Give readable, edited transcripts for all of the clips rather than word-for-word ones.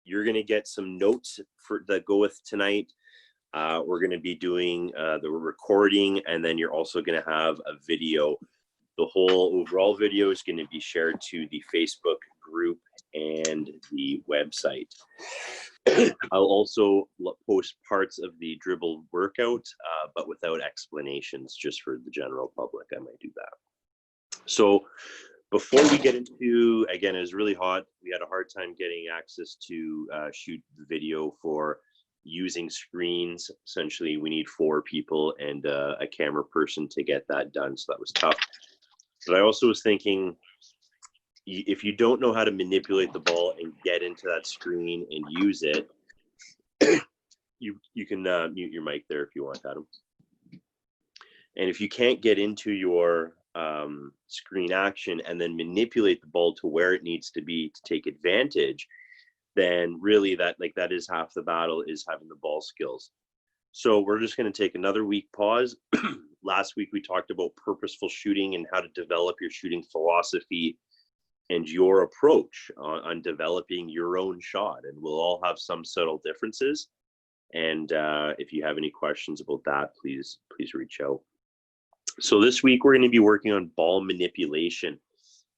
you're going to get some notes that go with tonight. We're going to be doing the recording, and then you're also going to have a video. The whole overall video is going to be shared to the Facebook group and the website. I'll also post parts of the dribble workout, but without explanations, just for the general public. I might do that. So before we get into, again, it was really hot. We had a hard time getting access to shoot the video for using screens. Essentially, we need 4 people and a camera person to get that done. So that was tough. But I also was thinking, if you don't know how to manipulate the ball and get into that screen and use it, you can mute your mic there if you want, Adam. And if you can't get into your screen action and then manipulate the ball to where it needs to be to take advantage, then really that is half the battle, is having the ball skills. So we're just going to take another week pause. Last week we talked about purposeful shooting and how to develop your shooting philosophy and your approach on developing your own shot. And we'll all have some subtle differences. And if you have any questions about that, please reach out. So this week we're going to be working on ball manipulation,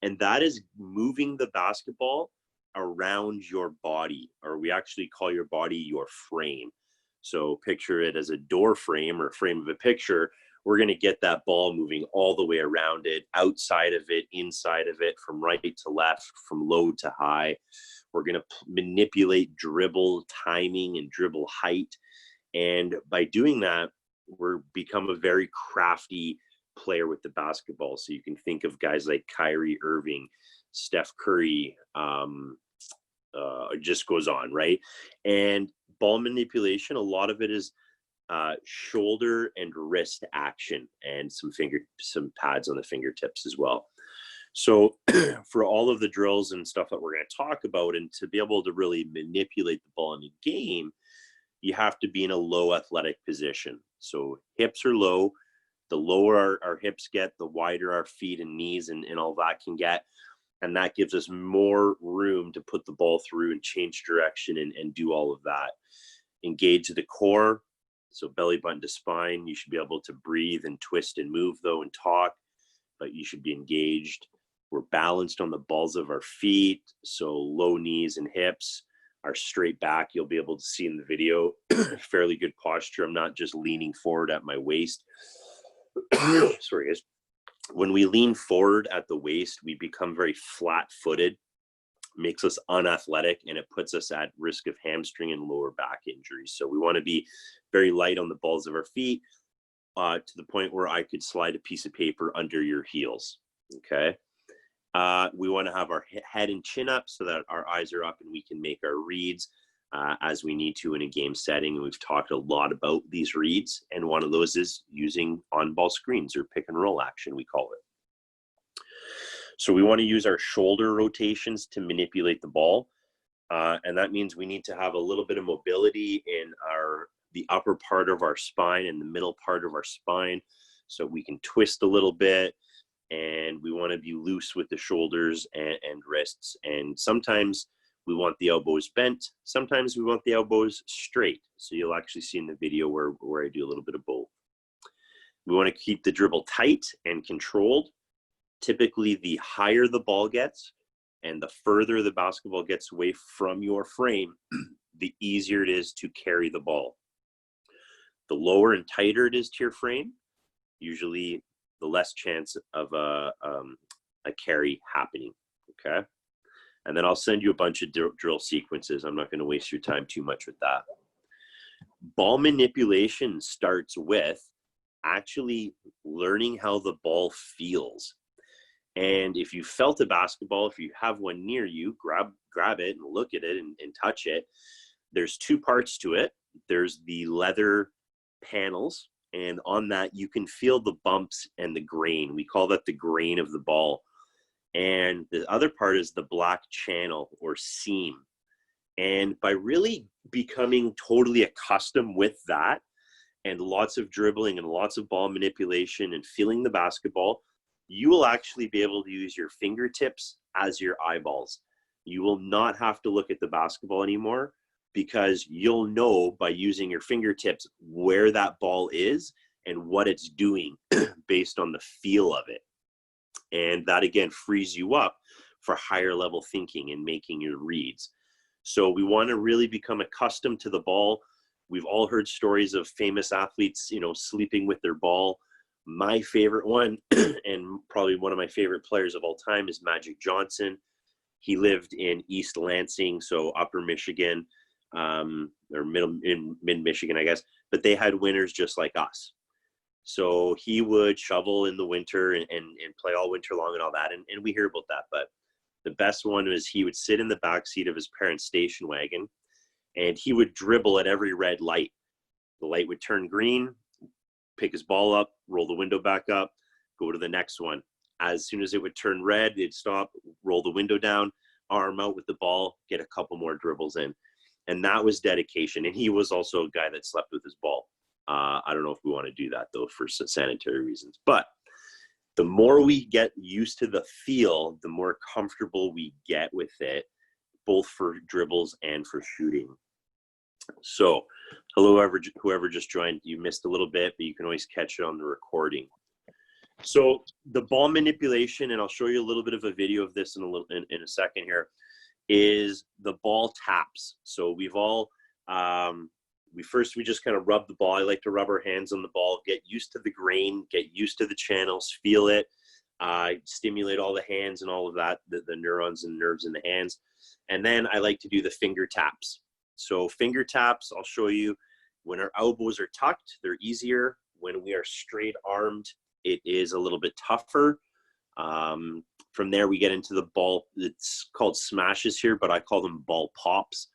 and that is moving the basketball around your body, or we actually call your body your frame. So picture it as a door frame or frame of a picture. We're going to get that ball moving all the way around it, outside of it, inside of it, from right to left, from low to high. We're going to manipulate dribble timing and dribble height. And by doing that, we're become a very crafty player with the basketball. So you can think of guys like Kyrie Irving, Steph Curry, it just goes on, right? And ball manipulation, a lot of it is shoulder and wrist action, and some pads on the fingertips as well. So for all of the drills and stuff that we're going to talk about, and to be able to really manipulate the ball in the game, you have to be in a low athletic position. So hips are low. The lower our hips get, the wider our feet and knees and all that can get. And that gives us more room to put the ball through and change direction and do all of that. Engage the core. So belly button to spine. You should be able to breathe and twist and move though and talk, but you should be engaged. We're balanced on the balls of our feet. So low knees and hips. Our straight back, you'll be able to see in the video, fairly good posture. I'm not just leaning forward at my waist. Sorry, guys. When we lean forward at the waist, we become very flat-footed, makes us unathletic, and it puts us at risk of hamstring and lower back injuries. So we want to be very light on the balls of our feet, to the point where I could slide a piece of paper under your heels, okay? We want to have our head and chin up so that our eyes are up and we can make our reads as we need to in a game setting. And we've talked a lot about these reads, and one of those is using on-ball screens, or pick and roll action, we call it. So we want to use our shoulder rotations to manipulate the ball. And that means we need to have a little bit of mobility in the upper part of our spine and the middle part of our spine, so we can twist a little bit. And we want to be loose with the shoulders and wrists. And sometimes we want the elbows bent. Sometimes we want the elbows straight. So you'll actually see in the video where I do a little bit of both. We want to keep the dribble tight and controlled. Typically, the higher the ball gets and the further the basketball gets away from your frame, the easier it is to carry the ball. The lower and tighter it is to your frame, usually the less chance of a carry happening, okay? And then I'll send you a bunch of drill sequences. I'm not going to waste your time too much with that. Ball manipulation starts with actually learning how the ball feels. And if you felt a basketball, if you have one near you, grab it and look at it and touch it. There's 2 parts to it. There's the leather panels, and on that you can feel the bumps and the grain. We call that the grain of the ball. And the other part is the black channel or seam. And by really becoming totally accustomed with that, and lots of dribbling and lots of ball manipulation and feeling the basketball, you will actually be able to use your fingertips as your eyeballs. You will not have to look at the basketball anymore, because you'll know by using your fingertips where that ball is and what it's doing based on the feel of it. And that, again, frees you up for higher level thinking and making your reads. So we want to really become accustomed to the ball. We've all heard stories of famous athletes, you know, sleeping with their ball. My favorite one, and probably one of my favorite players of all time, is Magic Johnson. He lived in East Lansing, so upper Michigan, or mid-Michigan, I guess. But they had winters just like us. So he would shovel in the winter and play all winter long and all that. And we hear about that. But the best one was he would sit in the backseat of his parents' station wagon, and he would dribble at every red light. The light would turn green, pick his ball up, roll the window back up, go to the next one. As soon as it would turn red, it'd stop, roll the window down, arm out with the ball, get a couple more dribbles in. And that was dedication. And he was also a guy that slept with his ball. I don't know if we want to do that, though, for sanitary reasons. But the more we get used to the feel, the more comfortable we get with it, both for dribbles and for shooting. So, hello, whoever just joined. You missed a little bit, but you can always catch it on the recording. So the ball manipulation, and I'll show you a little bit of a video of this in a second here, is the ball taps. So we've all, we just kind of rub the ball. I like to rub our hands on the ball, get used to the grain, get used to the channels, feel it, stimulate all the hands and all of that, the neurons and nerves in the hands. And then I like to do the finger taps. So finger taps, I'll show you, when our elbows are tucked, they're easier. When we are straight armed, it is a little bit tougher. From there, we get into the ball. It's called smashes here, but I call them ball pops.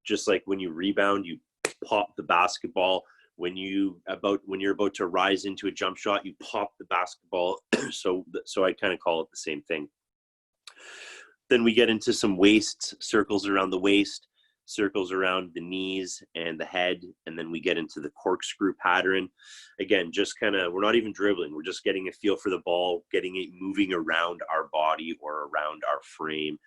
Just like when you rebound, you pop the basketball. When you're about to rise into a jump shot, you pop the basketball. So I kind of call it the same thing. Then we get into some waists, circles around the waist, circles around the knees and the head, and then we get into the corkscrew pattern. Again, just kind of, we're not even dribbling, we're just getting a feel for the ball, getting it moving around our body or around our frame.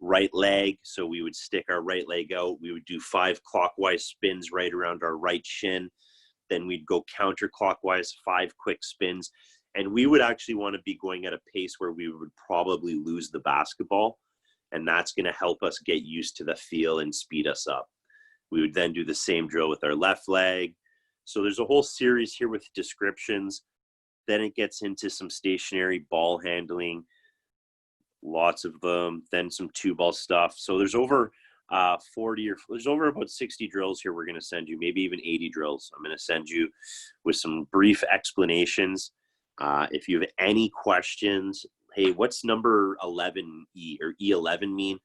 Right leg, so we would stick our right leg out, we would do 5 clockwise spins right around our right shin, then we'd go counterclockwise, 5 quick spins, and we would actually want to be going at a pace where we would probably lose the basketball. And that's going to help us get used to the feel and speed us up. We would then do the same drill with our left leg. So there's a whole series here with descriptions. Then it gets into some stationary ball handling, lots of them, then some 2-ball stuff. So there's over there's over about 60 drills here we're going to send you, maybe even 80 drills. I'm going to send you with some brief explanations. If you have any questions, hey, what's number 11E or E11 mean?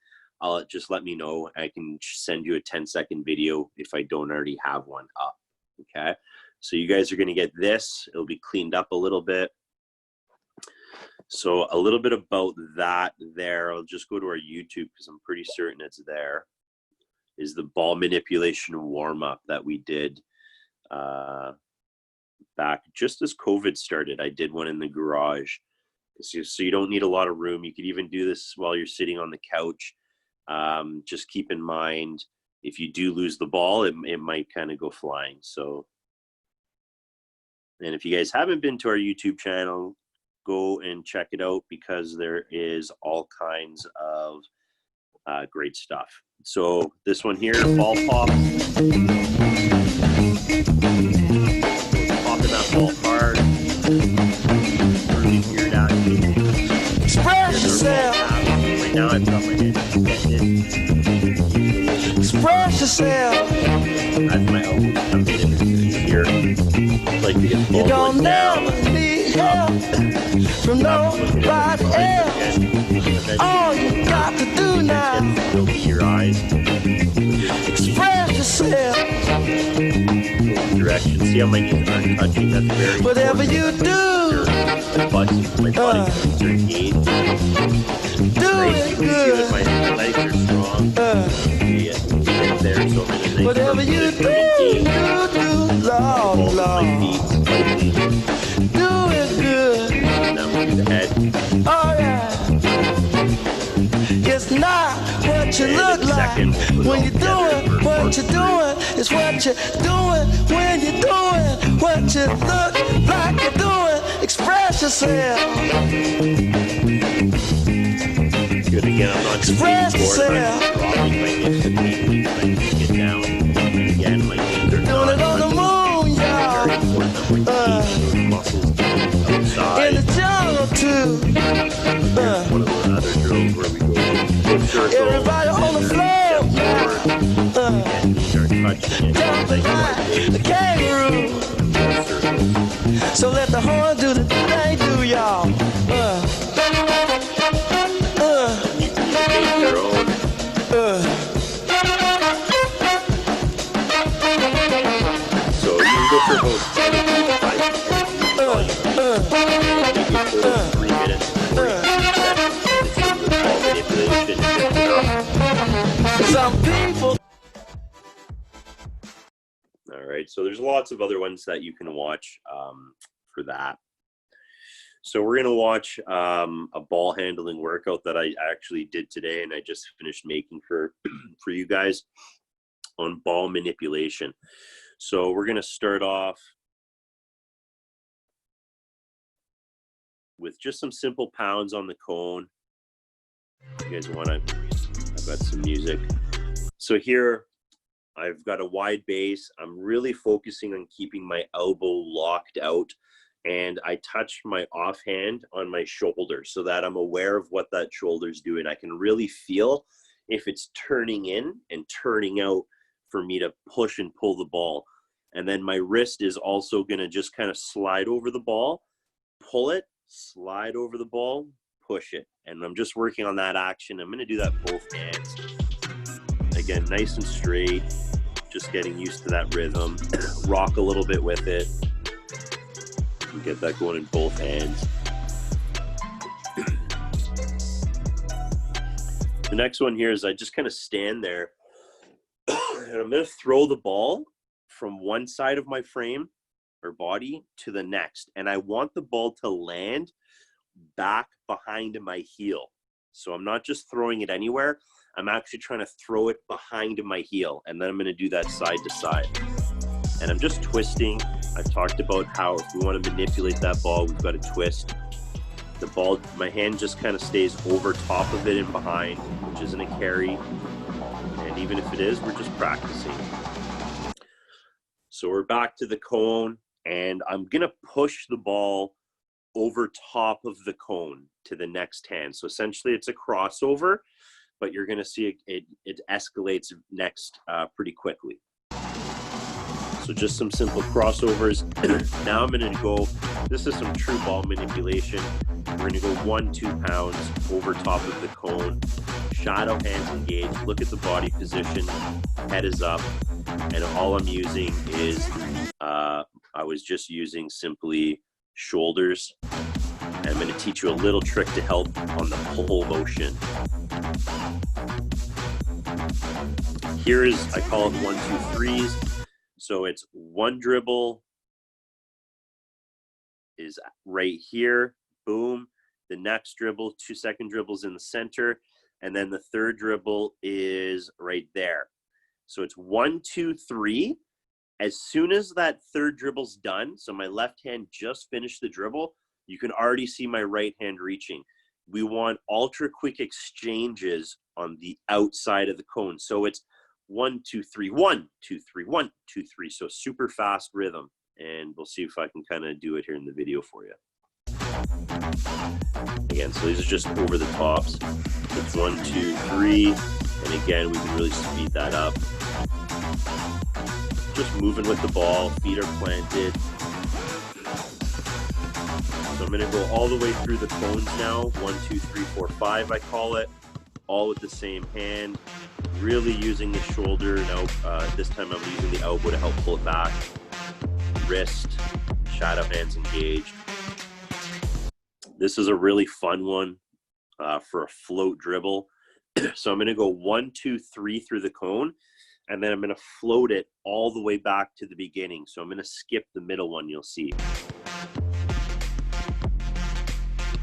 Just let me know. I can send you a 10-second video if I don't already have one up, okay? So you guys are gonna get this. It'll be cleaned up a little bit. So a little bit about that there. I'll just go to our YouTube because I'm pretty certain it's there. Is the ball manipulation warm-up that we did back just as COVID started. I did one in the garage. So you don't need a lot of room. You could even do this while you're sitting on the couch. Just keep in mind, if you do lose the ball, it might kind of go flying. So, and if you guys haven't been to our YouTube channel, go and check it out because there is all kinds of great stuff. So this one here, ball pop. Popping that ball hard. Express yourself. Right now I've got my hand extended. Express yourself. As my elbow comes in here. Like to get the ball You don't going down. never need help from nobody else. All you got to do now. Open your eyes. Express yourself. Direction. See how my knees aren't touching? That's very Whatever you do, my body joints are engaged. do it good. My legs are strong. There, so Whatever you do, Lord, Lord. Do it good. Now move the head. Oh yeah. It's not second, we'll put it When all you're together doing for what part you're three. doing is what you're doing. When you're doing what you look like you're doing, express yourself. Good. Again, I'm not just Express being bored. I'm yourself. actually dropping my hips and knees as I take it down. And again, my knees are Doing not it on the moon, very y'all. important that my knees, those muscles go outside. In the jungle too. Here's one of those other drills where we go foot circle. Everybody on the and floor. step forward. Again, knees are touching it. Jumping like the kangaroo. Foot circle. So let the horn do the thing they do, y'all. You can make your own. So you can go for about 10 to 3 minutes before you do ball manipulation. Some people. All right, so there's lots of other ones that you can watch for that. So we're gonna watch a ball handling workout that I actually did today, and I just finished making for you guys on ball manipulation. So we're gonna start off with just some simple pounds on the cone. You guys want to? I've got some music. So here, I've got a wide base. I'm really focusing on keeping my elbow locked out, and I touch my offhand on my shoulder so that I'm aware of what that shoulder's doing. I can really feel if it's turning in and turning out for me to push and pull the ball. And then my wrist is also going to just kind of slide over the ball, pull it, slide over the ball, push it. And I'm just working on that action. I'm going to do that both hands. Again, nice and straight, just getting used to that rhythm. Rock a little bit with it. Get that going in both hands. The next one here is I just kind of stand there and I'm going to throw the ball from one side of my frame or body to the next. And I want the ball to land back behind my heel. So I'm not just throwing it anywhere. I'm actually trying to throw it behind my heel. And then I'm going to do that side to side. And I'm just twisting. I've talked about how if we want to manipulate that ball, we've got to twist. The ball, my hand just kind of stays over top of it and behind, which isn't a carry. And even if it is, we're just practicing. So we're back to the cone, and I'm going to push the ball over top of the cone to the next hand. So essentially it's a crossover, but you're going to see it escalates next pretty quickly. So just some simple crossovers. Now I'm going to go, this is some true ball manipulation. We're going to go 1-2 pounds over top of the cone, shadow hands engaged, look at the body position, head is up, and all I'm using is, I was just using simply shoulders. And I'm going to teach you a little trick to help on the pull motion. Here is, I call it 1-2-3s. So it's one dribble is right here, boom. The next dribble, 2 second dribbles in the center. And then the third dribble is right there. So it's 1-2-3. As soon as that third dribble's done, so my left hand just finished the dribble, you can already see my right hand reaching. We want ultra quick exchanges on the outside of the cone. So it's 1-2-3, 1-2-3, 1-2-3. So super fast rhythm. And we'll see if I can kind of do it here in the video for you. Again, so these are just over the tops. It's 1-2-3. And again, we can really speed that up. Just moving with the ball, feet are planted. So I'm going to go all the way through the cones now. 1, 2, 3, 4, 5, I call it. All with the same hand. Really using the shoulder. Now, this time I'm using the elbow to help pull it back. Wrist, shadow hands engaged. This is a really fun one for a float dribble. So I'm going to go 1, 2, 3 through the cone. And then I'm going to float it all the way back to the beginning. So I'm going to skip the middle one, you'll see.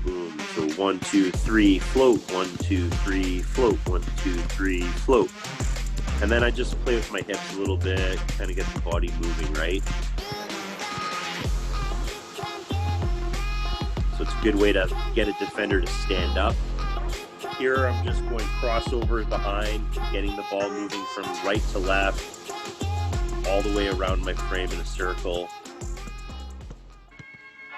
Boom. So 1, 2, 3, float, 1, 2, 3, float, 1, 2, 3, float. And then I just play with my hips a little bit, kind of get the body moving, right? So it's a good way to get a defender to stand up. Here I'm just going crossover behind, getting the ball moving from right to left, all the way around my frame in a circle.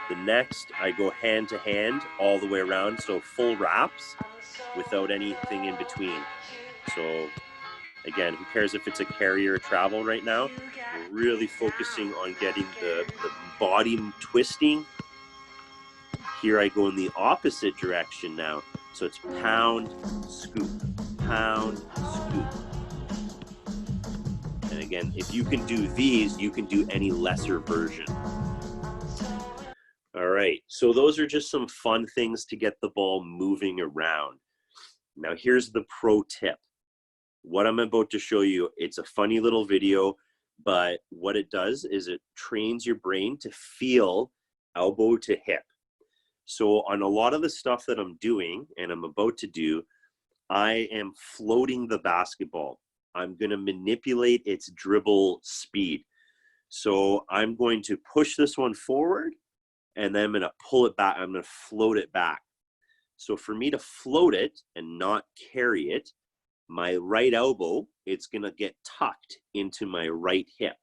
The next, I go hand to hand all the way around, so full wraps without anything in between. So again, who cares if it's a carry or a travel right now? We're really focusing on getting the body twisting. Here I go in the opposite direction now. So it's pound, scoop, pound, scoop. And again, if you can do these, you can do any lesser version. All right, so those are just some fun things to get the ball moving around. Now here's the pro tip. What I'm about to show you, it's a funny little video, but what it does is it trains your brain to feel elbow to hip. So on a lot of the stuff that I'm doing and I'm about to do, I am floating the basketball. I'm going to manipulate its dribble speed. So I'm going to push this one forward and then I'm going to pull it back. I'm going to float it back. So for me to float it and not carry it, my right elbow, it's going to get tucked into my right hip.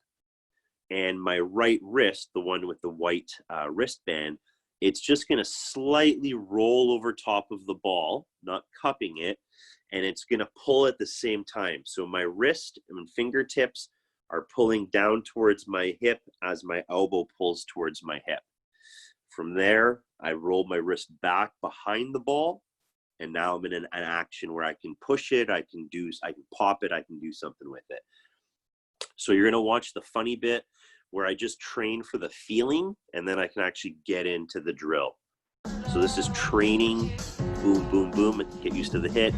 And my right wrist, the one with the white wristband, it's just going to slightly roll over top of the ball, not cupping it, and it's going to pull at the same time. So my wrist and fingertips are pulling down towards my hip as my elbow pulls towards my hip. From there, I roll my wrist back behind the ball, and now I'm in an action where I can push it, I can pop it, I can do something with it. So you're going to watch the funny bit where I just train for the feeling, and then I can actually get into the drill. So this is training, boom, boom, boom, get used to the hit.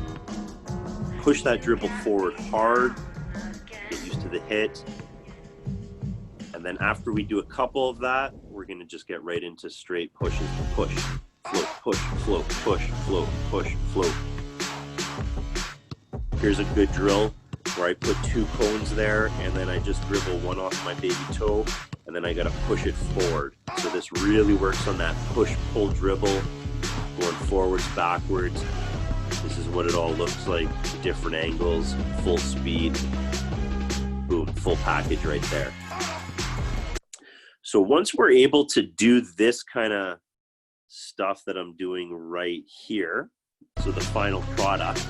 Push that dribble forward hard, get used to the hit. And then after we do a couple of that, we're gonna just get right into straight pushes. Push, float, push, float, push, float, push, float. Here's a good drill where I put 2 cones there, and then I just dribble one off my baby toe, and then I gotta push it forward. So this really works on that push-pull dribble, going forwards, backwards. This is what it all looks like, different angles, full speed, boom, full package right there. So once we're able to do this kind of stuff that I'm doing right here, so the final product,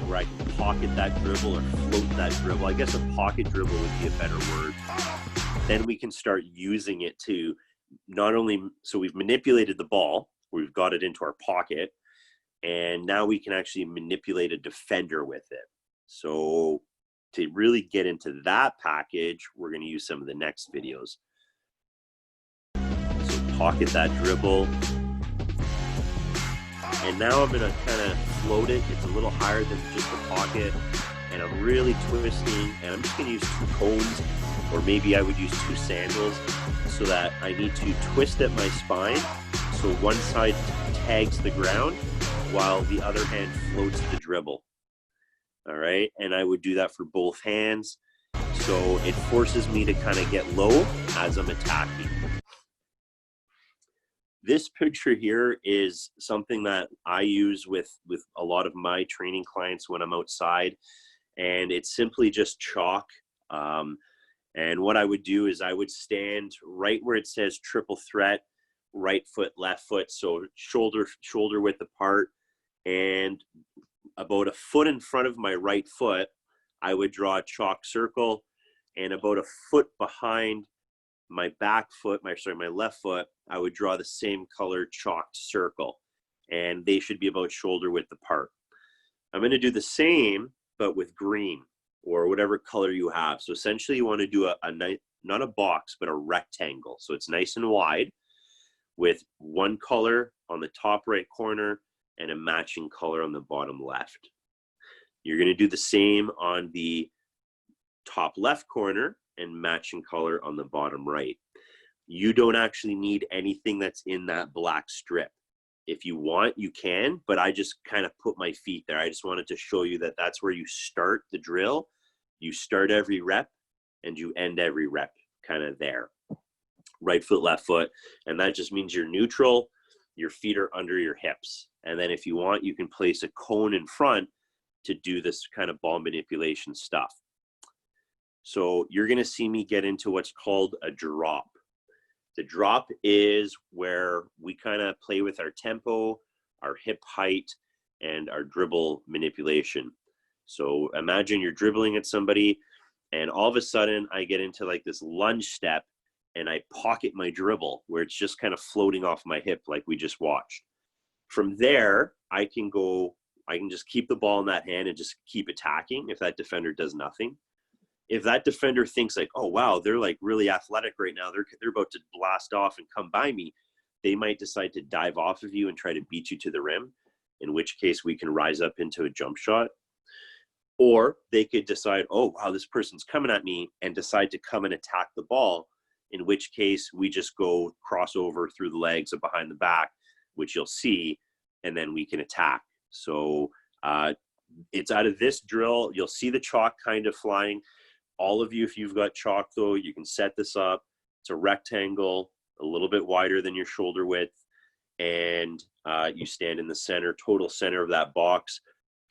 where I can pocket that dribble or float that dribble. I guess a pocket dribble would be a better word. Then we can start using it to not only, so we've manipulated the ball, we've got it into our pocket, and now we can actually manipulate a defender with it. So to really get into that package, we're going to use some of the next videos. So pocket that dribble. And now I'm gonna kind of float it. It's a little higher than just the pocket. And I'm really twisting, and I'm just gonna use 2 cones, or maybe I would use 2 sandals, so that I need to twist at my spine. So one side tags the ground while the other hand floats the dribble. All right, and I would do that for both hands. So it forces me to kind of get low as I'm attacking. This picture here is something that I use with a lot of my training clients when I'm outside, and it's simply just chalk. And what I would do is I would stand right where it says triple threat, right foot, left foot, so shoulder width apart, and about a foot in front of my right foot, I would draw a chalk circle, and about a foot behind my back foot, my left foot, I would draw the same color chalked circle, and they should be about shoulder width apart. I'm going to do the same, but with green or whatever color you have. So essentially you want to do not a box, but a rectangle. So it's nice and wide with one color on the top right corner and a matching color on the bottom left. You're going to do the same on the top left corner and matching color on the bottom right. You don't actually need anything that's in that black strip. If you want, you can, but I just kind of put my feet there. I just wanted to show you that that's where you start the drill. You start every rep and you end every rep kind of there. Right foot, left foot. And that just means you're neutral. Your feet are under your hips. And then if you want, you can place a cone in front to do this kind of ball manipulation stuff. So you're going to see me get into what's called a drop. The drop is where we kind of play with our tempo, our hip height, and our dribble manipulation. So imagine you're dribbling at somebody and all of a sudden I get into like this lunge step and I pocket my dribble where it's just kind of floating off my hip like we just watched. From there, I can just keep the ball in that hand and just keep attacking if that defender does nothing. If that defender thinks like, oh, wow, they're like really athletic right now, they're about to blast off and come by me, they might decide to dive off of you and try to beat you to the rim, in which case we can rise up into a jump shot. Or they could decide, oh, wow, this person's coming at me, and decide to come and attack the ball, in which case we just go crossover through the legs and behind the back, which you'll see, and then we can attack. So it's out of this drill. You'll see the chalk kind of flying. All of you, if you've got chalk though, you can set this up. It's a rectangle, a little bit wider than your shoulder width. And you stand in the center, total center of that box,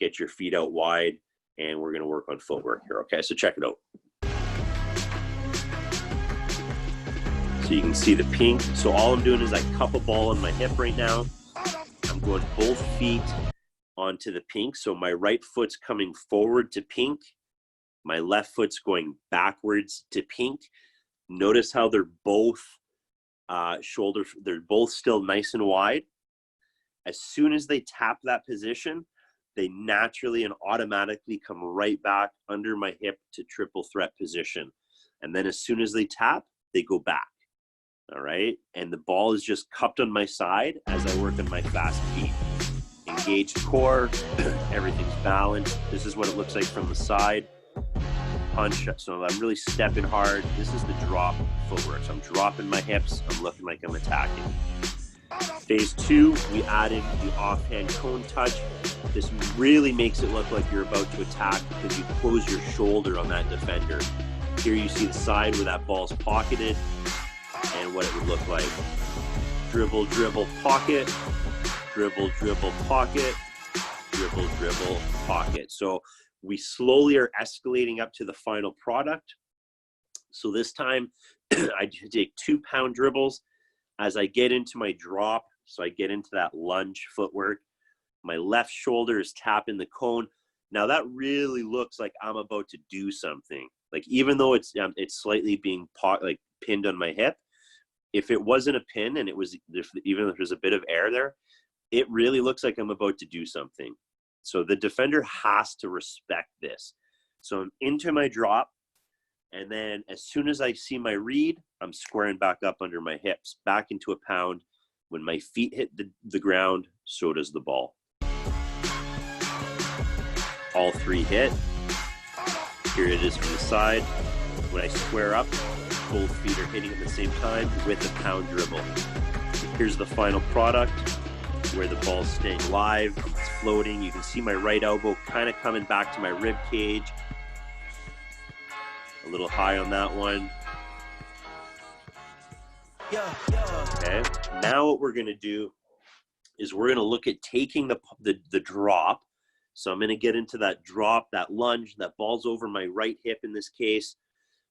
get your feet out wide, and we're gonna work on footwork here, okay? So check it out. So you can see the pink. So all I'm doing is I cup a ball on my hip right now. I'm going both feet onto the pink. So my right foot's coming forward to pink. My left foot's going backwards to pink. Notice how they're both they're both still nice and wide. As soon as they tap that position, they naturally and automatically come right back under my hip to triple threat position. And then as soon as they tap, they go back. All right. And the ball is just cupped on my side as I work on my fast feet. Engaged core, everything's balanced. This is what it looks like from the side. Punch, so I'm really stepping hard. This is the drop footwork. So I'm dropping my hips, I'm looking like I'm attacking. Phase 2, we add in the offhand cone touch. This really makes it look like you're about to attack because you close your shoulder on that defender. Here you see the side where that ball's pocketed and what it would look like. Dribble, dribble, pocket. Dribble, dribble, pocket. Dribble, dribble, pocket. So we slowly are escalating up to the final product. So this time I take 2-pound dribbles as I get into my drop. So I get into that lunge footwork. My left shoulder is tapping the cone. Now that really looks like I'm about to do something. Like even though it's slightly being pinned on my hip, if it wasn't a pin and it was, even if there's a bit of air there, it really looks like I'm about to do something. So the defender has to respect this. So I'm into my drop, and then as soon as I see my read, I'm squaring back up under my hips, back into a pound. When my feet hit the ground, so does the ball. All 3 hit. Here it is from the side. When I square up, both feet are hitting at the same time with a pound dribble. Here's the final product, where the ball's staying live, it's floating. You can see my right elbow kind of coming back to my rib cage. A little high on that one. Okay, now what we're gonna do is we're gonna look at taking the drop. So I'm gonna get into that drop, that lunge, that ball's over my right hip in this case.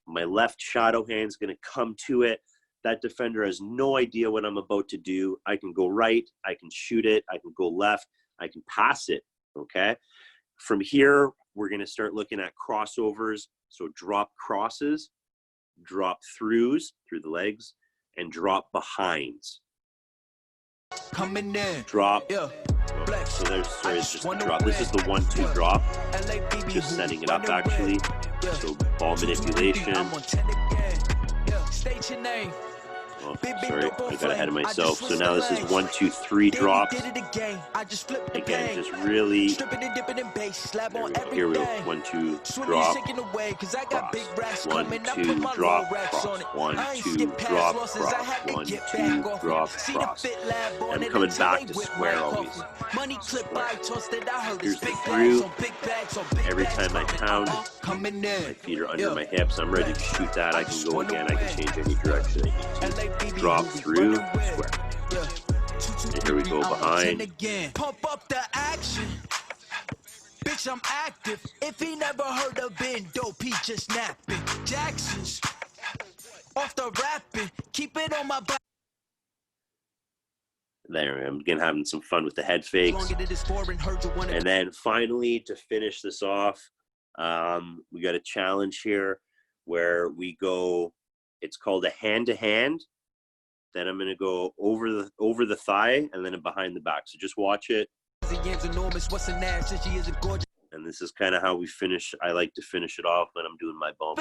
My left shadow hand's gonna come to it. That defender has no idea what I'm about to do. I can go right, I can shoot it, I can go left, I can pass it, okay? From here, we're gonna start looking at crossovers. So drop crosses, drop throughs through the legs, and drop behinds. Coming in. Drop. Yeah. So it's just a drop. This is the 1-2 drop. Just setting it up actually. So ball manipulation. State your name. Oh, sorry, I got ahead of myself. So now this is 1, 2, 3 drops. Again, just really. There we go. Here we go. 1, 2, drop, cross. 1, 2, drop, cross. 1, 2, drop, cross. 1, 2, drop, cross. And I'm coming back to square always. Square. Here's the through. Every time I pound, my feet are under my hips. I'm ready to shoot that. I can go again. I can change any direction I need to. Drop through, square. And here we go behind. Pump up the action. Bitch, I'm active. If he never heard of Ben Dope, he just napping. Jackson's off the rapping. Keep it on my back. There, I'm again having some fun with the head fakes. And then finally, to finish this off, we got a challenge here where we go, it's called a hand-to-hand. Then I'm going to go over the thigh and then behind the back. So just watch it. And this is kind of how we finish. I like to finish it off when I'm doing my bump.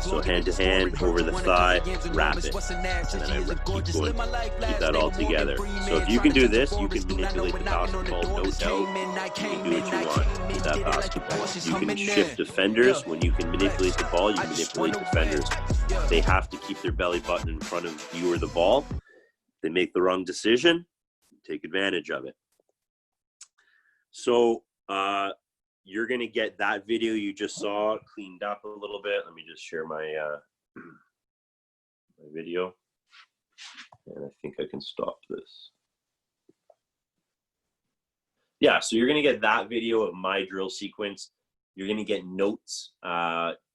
So hand to hand, over the thigh, wrap it. And then I keep going. Keep that all together. So if you can do this, you can manipulate the basketball, no doubt. You can do what you want with that basketball. You can shift defenders. When you can manipulate the ball, you manipulate defenders. They have to keep their belly button in front of you or the ball. They make the wrong decision, take advantage of it. So you're going to get that video you just saw cleaned up a little bit. Let me just share my my video. And I think I can stop this. Yeah, so you're going to get that video of my drill sequence. You're going to get notes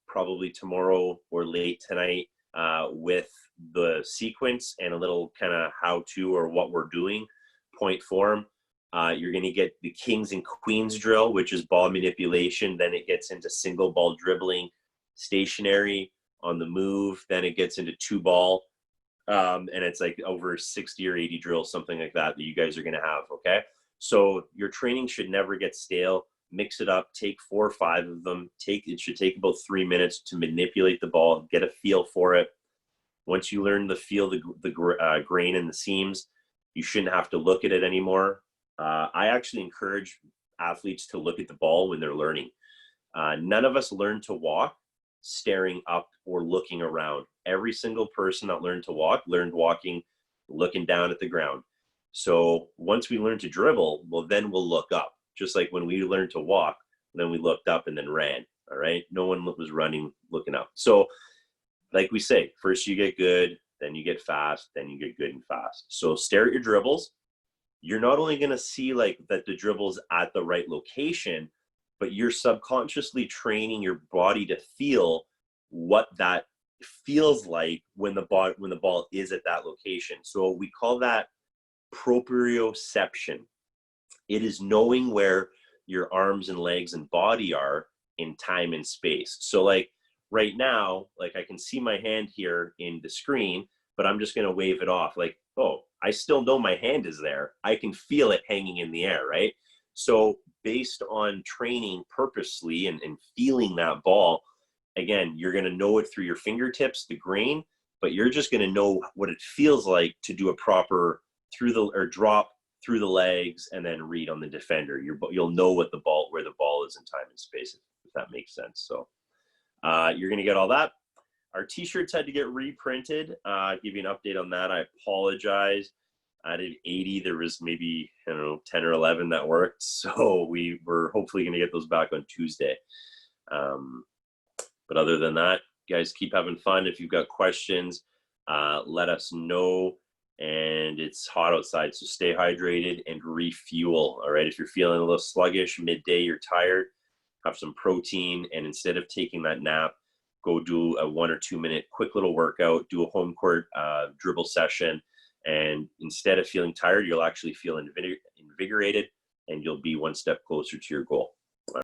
probably tomorrow or late tonight with the sequence and a little kind of how-to or what we're doing, point form. You're going to get the kings and queens drill, which is ball manipulation. Then it gets into single ball dribbling, stationary, on the move. Then it gets into 2-ball. And it's like over 60 or 80 drills, something like that you guys are going to have, okay? So your training should never get stale. Mix it up. Take 4 or 5 of them. It should take about 3 minutes to manipulate the ball, get a feel for it. Once you learn the feel, the grain and the seams, you shouldn't have to look at it anymore. I actually encourage athletes to look at the ball when they're learning. None of us learn to walk staring up or looking around. Every single person that learned to walk learned walking, looking down at the ground. So once we learn to dribble, well, then we'll look up. Just like when we learned to walk, then we looked up and then ran, all right? No one was running, looking up. So like we say, first you get good, then you get fast, then you get good and fast. So stare at your dribbles. You're not only going to see like that the dribble's at the right location, but you're subconsciously training your body to feel what that feels like when the ball is at that location. So we call that proprioception. It is knowing where your arms and legs and body are in time and space. So like right now, like I can see my hand here in the screen, but I'm just going to wave it off like, oh, I still know my hand is there. I can feel it hanging in the air, right? So based on training purposely and feeling that ball, again, you're going to know it through your fingertips, the grain, but you're just going to know what it feels like to do a proper drop through the legs and then read on the defender. You'll know where the ball is in time and space, if that makes sense. So you're going to get all that. Our t-shirts had to get reprinted. Give you an update on that. I apologize. I did 80. There was maybe, 10 or 11 that worked. So we were hopefully going to get those back on Tuesday. But other than that, guys, keep having fun. If you've got questions, let us know. And it's hot outside, so stay hydrated and refuel. All right. If you're feeling a little sluggish midday, you're tired, have some protein. And instead of taking that nap, go do a 1 or 2 minute quick little workout, do a home court dribble session. And instead of feeling tired, you'll actually feel invigorated and you'll be one step closer to your goal.